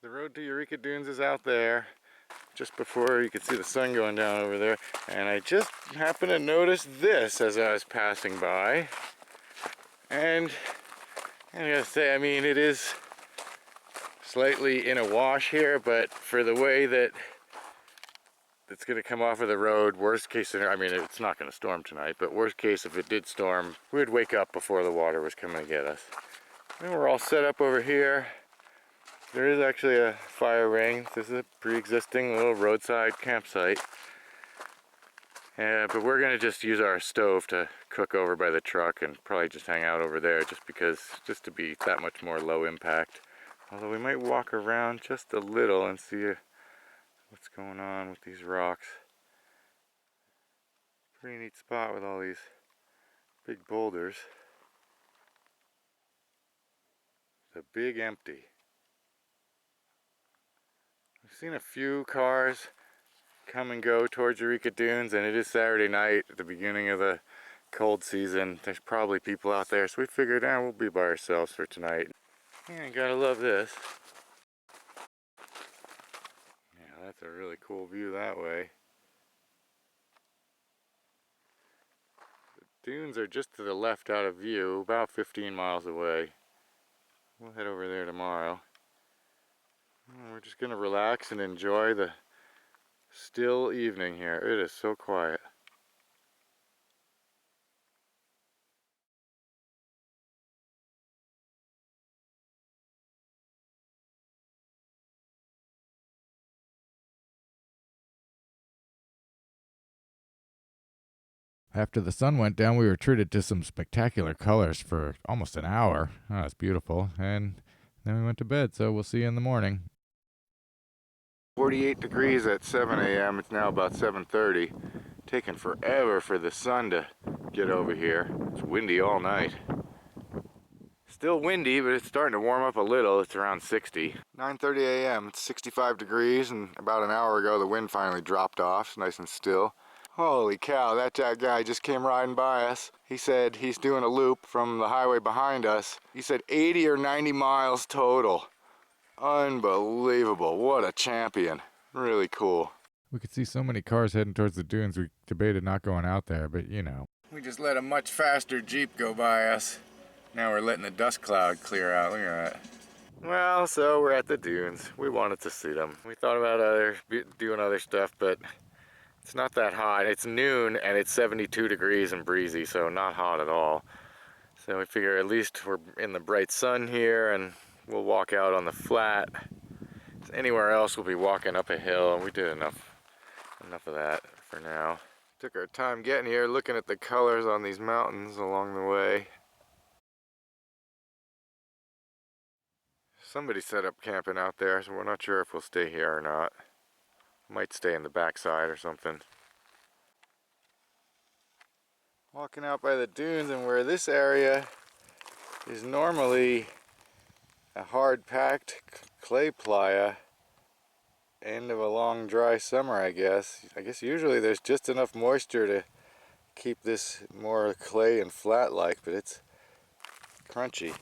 The road to Eureka Dunes is out there. Just before you can see the sun going down over there. And I just happened to notice this as I was passing by. And I gotta say, I mean, it is slightly in a wash here, but for the way that it's gonna come off of the road, worst case scenario, I mean, it's not gonna storm tonight, but worst case, if it did storm, we'd wake up before the water was coming to get us. And we're all set up over here. There is actually a fire ring. This is a pre-existing little roadside campsite. But we're gonna just use our stove to cook over by the truck and probably just hang out over there just to be that much more low impact. Although we might walk around just a little and see what's going on with these rocks. Pretty neat spot with all these big boulders. It's a big empty. I've seen a few cars come and go towards Eureka Dunes, and it is Saturday night at the beginning of the cold season. There's probably people out there, so we figured, we'll be by ourselves for tonight. Yeah, you gotta love this. Yeah, that's a really cool view that way. The dunes are just to the left out of view, about 15 miles away. We'll head over there tomorrow. We're just gonna relax and enjoy the still evening here. It is so quiet. After the sun went down, we were treated to some spectacular colors for almost an hour. Oh, it's beautiful. And then we went to bed, so we'll see you in the morning. 48 degrees at 7 a.m. It's now about 7:30. Taking forever for the sun to get over here. It's windy all night. Still windy, but it's starting to warm up a little. It's around 60. 9:30 a.m. It's 65 degrees, and about an hour ago the wind finally dropped off. It's nice and still. Holy cow, that guy just came riding by us. He said he's doing a loop from the highway behind us. He said 80 or 90 miles total. Unbelievable. What a champion. Really cool. We could see so many cars heading towards the dunes, we debated not going out there, but you know. We just let a much faster Jeep go by us. Now we're letting the dust cloud clear out. Look at that. Well, so we're at the dunes. We wanted to see them. We thought about doing other stuff, but it's not that hot. It's noon and it's 72 degrees and breezy, so not hot at all. So we figure at least we're in the bright sun here, and we'll walk out on the flat. Anywhere else we'll be walking up a hill, and we did enough of that for now. Took our time getting here, looking at the colors on these mountains along the way. Somebody set up camping out there, so we're not sure if we'll stay here or not. Might stay in the backside or something. Walking out by the dunes, and where this area is normally a hard-packed clay playa, end of a long dry summer, I guess. I guess usually there's just enough moisture to keep this more clay and flat-like, but it's crunchy.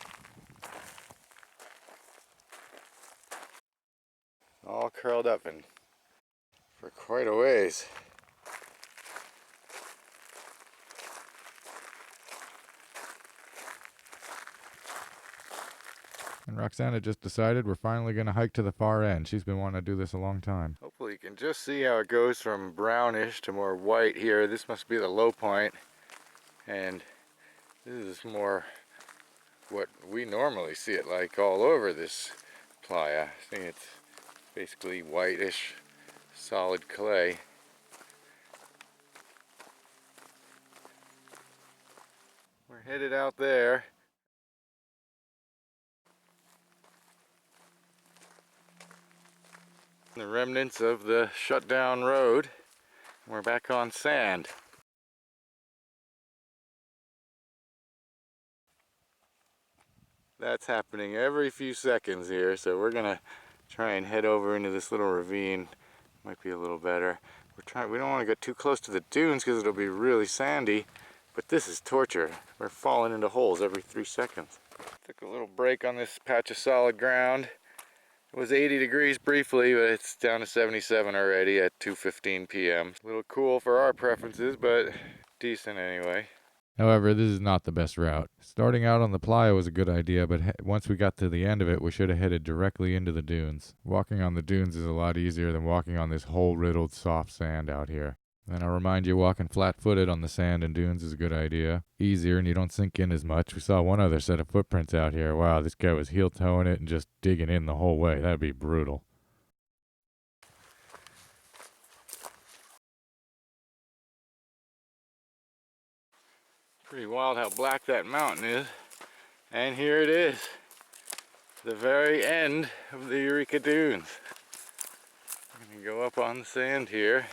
All curled up and for quite a ways. And Roxana just decided we're finally going to hike to the far end. She's been wanting to do this a long time. Hopefully you can just see how it goes from brownish to more white here. This must be the low point. And this is more what we normally see it like all over this playa. I think it's basically whitish, solid clay. We're headed out there. The remnants of the shut down road. We're back on sand. That's happening every few seconds here, so we're gonna try and head over into this little ravine. Might be a little better. We don't want to get too close to the dunes because it'll be really sandy, but this is torture. We're falling into holes every 3 seconds. Took a little break on this patch of solid ground. It was 80 degrees briefly, but it's down to 77 already at 2:15 p.m. A little cool for our preferences, but decent anyway. However, this is not the best route. Starting out on the playa was a good idea, but once we got to the end of it, we should have headed directly into the dunes. Walking on the dunes is a lot easier than walking on this hole-riddled soft sand out here. And I'll remind you, walking flat-footed on the sand and dunes is a good idea. Easier, and you don't sink in as much. We saw one other set of footprints out here. Wow, this guy was heel-toeing it and just digging in the whole way. That'd be brutal. Pretty wild how black that mountain is. And here it is, the very end of the Eureka Dunes. I'm gonna go up on the sand here.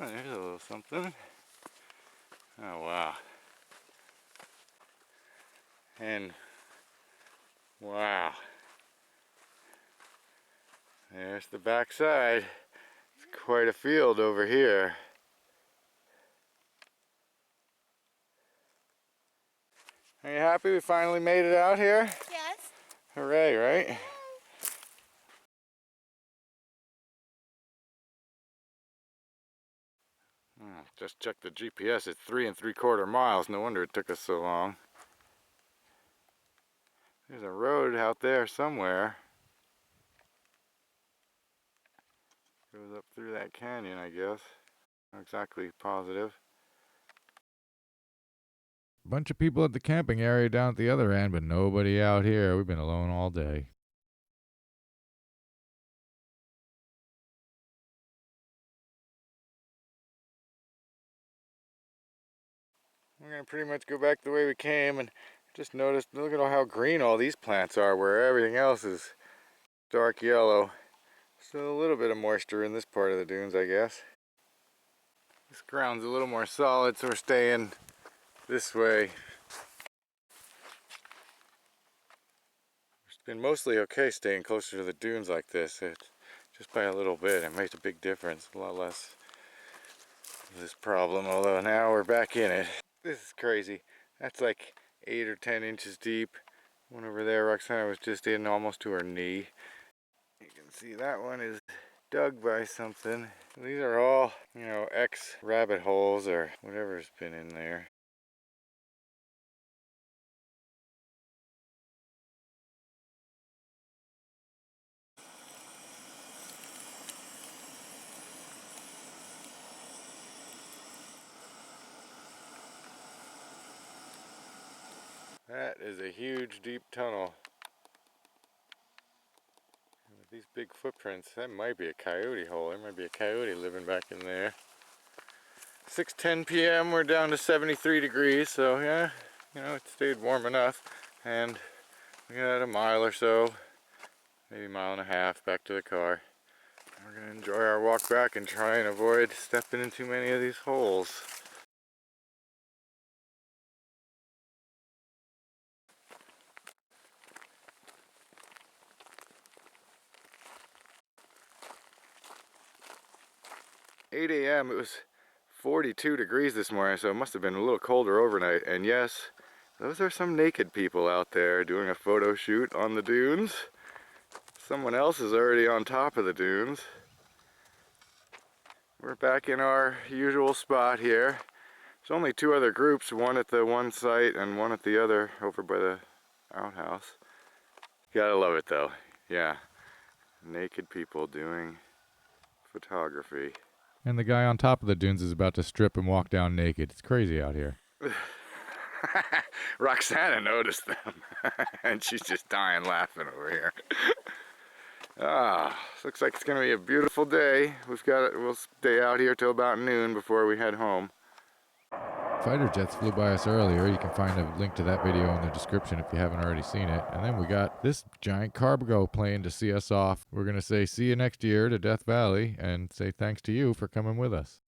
Oh, there's a little something. Oh wow. And wow. There's the back side. It's quite a field over here. Are you happy we finally made it out here? Yes. Hooray, right? Oh, just checked the GPS, it's 3 3/4 miles. No wonder it took us so long. There's a road out there somewhere. Goes up through that canyon, I guess. Not exactly positive. Bunch of people at the camping area down at the other end, but nobody out here. We've been alone all day. We're gonna pretty much go back the way we came, and just noticed, look at how green all these plants are, where everything else is dark yellow. Still a little bit of moisture in this part of the dunes, I guess. This ground's a little more solid, so we're staying this way. It's been mostly okay staying closer to the dunes like this. Just by a little bit, it makes a big difference. A lot less of this problem, although now we're back in it. This is crazy. That's like 8 or 10 inches deep. One over there, Roxana was just in almost to her knee. You can see that one is dug by something. These are all, you know, ex-rabbit holes or whatever's been in there. That is a huge deep tunnel. With these big footprints, that might be a coyote hole. There might be a coyote living back in there. 6:10 p.m. we're down to 73 degrees, so yeah, you know, it stayed warm enough. And we got a mile or so, maybe a mile and a half back to the car. We're gonna enjoy our walk back and try and avoid stepping in too many of these holes. "8 a.m. it was 42 degrees this morning, so it must have been a little colder overnight. And yes, those are some naked people out there doing a photo shoot on the dunes. Someone else is already on top of the dunes. We're back in our usual spot here. There's only 2 other groups, one at the one site and one at the other over by the outhouse. Gotta love it though. Yeah, naked people doing photography. And the guy on top of the dunes is about to strip and walk down naked. It's crazy out here. Roxana noticed them. And she's just dying laughing over here. Looks like it's gonna be a beautiful day. We'll stay out here till about noon before we head home. Fighter jets flew by us earlier. You can find a link to that video in the description if you haven't already seen it. And then we got this giant cargo plane to see us off. We're gonna say see you next year to Death Valley and say thanks to you for coming with us.